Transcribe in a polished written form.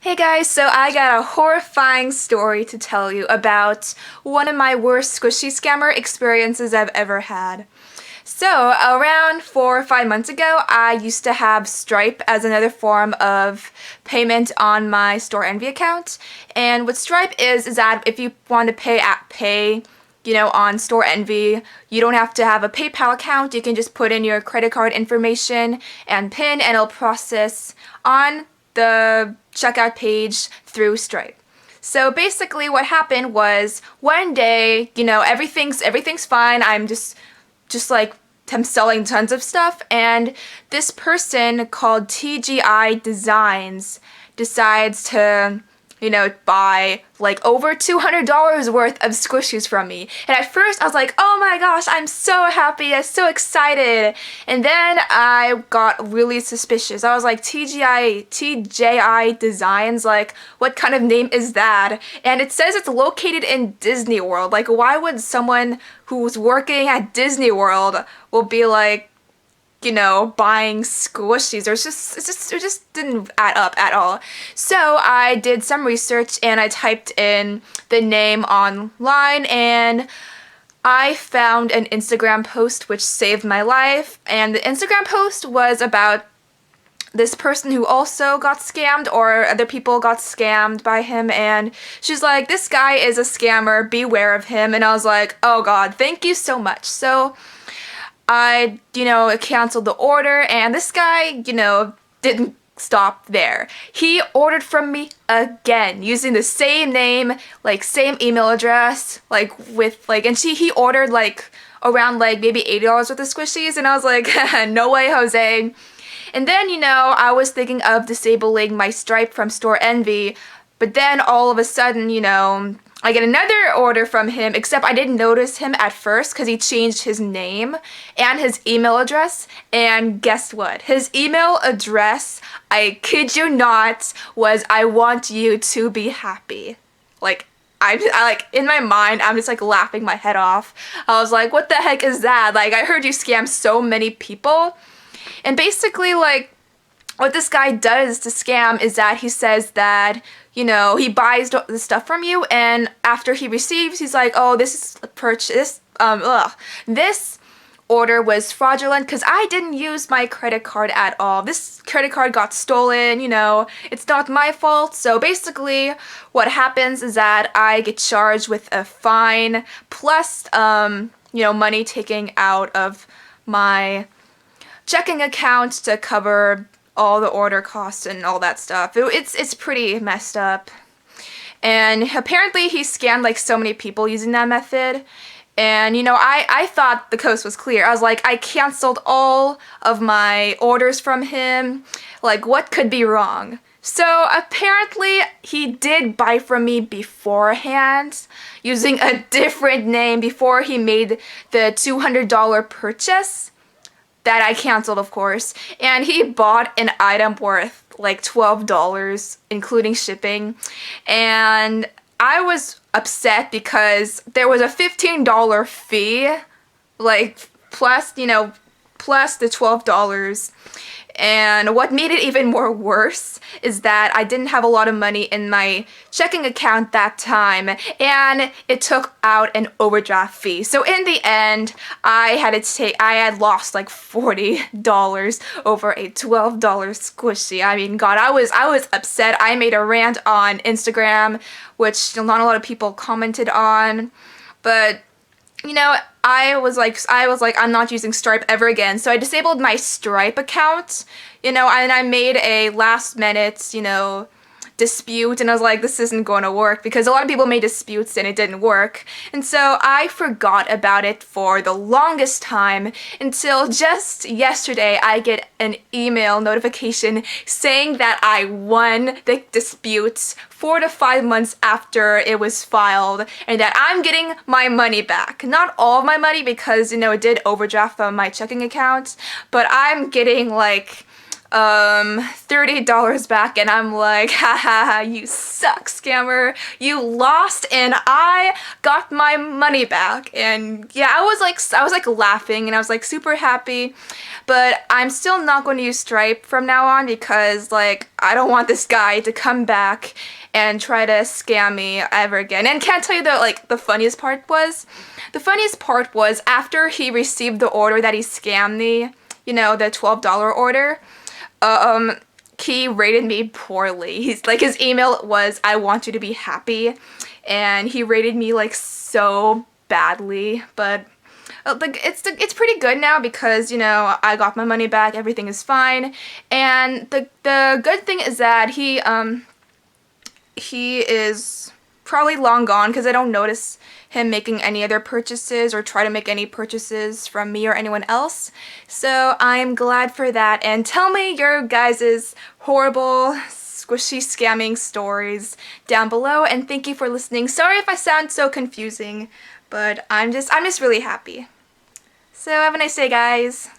Hey guys, so I got a horrifying story to tell you about one of my worst squishy scammer experiences I've ever had. So, around 4 or 5 months ago, I used to have Stripe as another form of payment on my Store Envy account. And what Stripe is that if you want to pay on Store Envy, you don't have to have a PayPal account. You can just put in your credit card information and PIN, and it'll process on the checkout page through Stripe. So basically what happened was one day, everything's fine. I'm just like I'm selling tons of stuff, and this person called TGI Designs decides to buy like over $200 worth of squishies from me. And at first I was like, oh my gosh, I'm so happy, I'm so excited. And then I got really suspicious. I was like, TGI Designs, like, what kind of name is that? And it says it's located in Disney World. Like, why would someone who's working at Disney World will be like, buying squishies? It just didn't add up at all. So I did some research and I typed in the name online, and I found an Instagram post which saved my life. And the Instagram post was about this person who also got scammed, or other people got scammed by him, and she's like, this guy is a scammer, beware of him. And I was like, oh god, thank you so much. So I, canceled the order, and this guy, didn't stop there. He ordered from me again using the same name, like same email address, and he ordered like around like maybe $80 worth of squishies, and I was like, no way, Jose. And then, I was thinking of disabling my Stripe from Store Envy, but then all of a sudden, I get another order from him, except I didn't notice him at first because he changed his name and his email address. And guess what? His email address, I kid you not, was I want you to be happy. Like, in my mind, I'm just like laughing my head off. I was like, what the heck is that? Like, I heard you scam so many people. And basically, like, what this guy does to scam is that he says that, he buys the stuff from you, and after he receives, he's like, oh, this order was fraudulent because I didn't use my credit card at all. This credit card got stolen, it's not my fault. So basically, what happens is that I get charged with a fine plus, money taken out of my checking account to cover all the order costs and all that stuff. It's pretty messed up. And apparently he scammed like so many people using that method. And I thought the coast was clear. I was like, I canceled all of my orders from him. Like, what could be wrong? So apparently he did buy from me beforehand using a different name before he made the $200 purchase that I canceled, of course, and he bought an item worth like $12, including shipping, and I was upset because there was a $15 fee, like, plus the $12. And what made it even more worse is that I didn't have a lot of money in my checking account that time, and it took out an overdraft fee. So in the end, I had lost like $40 over a $12 squishy. I mean, God, I was upset. I made a rant on Instagram, which not a lot of people commented on, but I was like, I'm not using Stripe ever again. So I disabled my Stripe account, and I made a last minute, dispute, and I was like, this isn't going to work because a lot of people made disputes and it didn't work. And so I forgot about it for the longest time until just yesterday I get an email notification saying that I won the dispute 4 to 5 months after it was filed, and that I'm getting my money back. Not all of my money because, it did overdraft from my checking account, but I'm getting like $30 back, and I'm like, haha, you suck, scammer. You lost and I got my money back. And yeah, I was like laughing and I was like super happy. But I'm still not going to use Stripe from now on because like I don't want this guy to come back and try to scam me ever again. And can't tell you the funniest part was? The funniest part was after he received the order that he scammed me, you know, the $12 order, he rated me poorly. His email was, "I want you to be happy," and he rated me like so badly. But like it's pretty good now because, you know, I got my money back, everything is fine. And the good thing is that he is probably long gone because I don't notice him making any other purchases or try to make any purchases from me or anyone else. So I'm glad for that. And tell me your guys' horrible squishy scamming stories down below, and thank you for listening. Sorry if I sound so confusing, but I'm just really happy. So have a nice day, guys.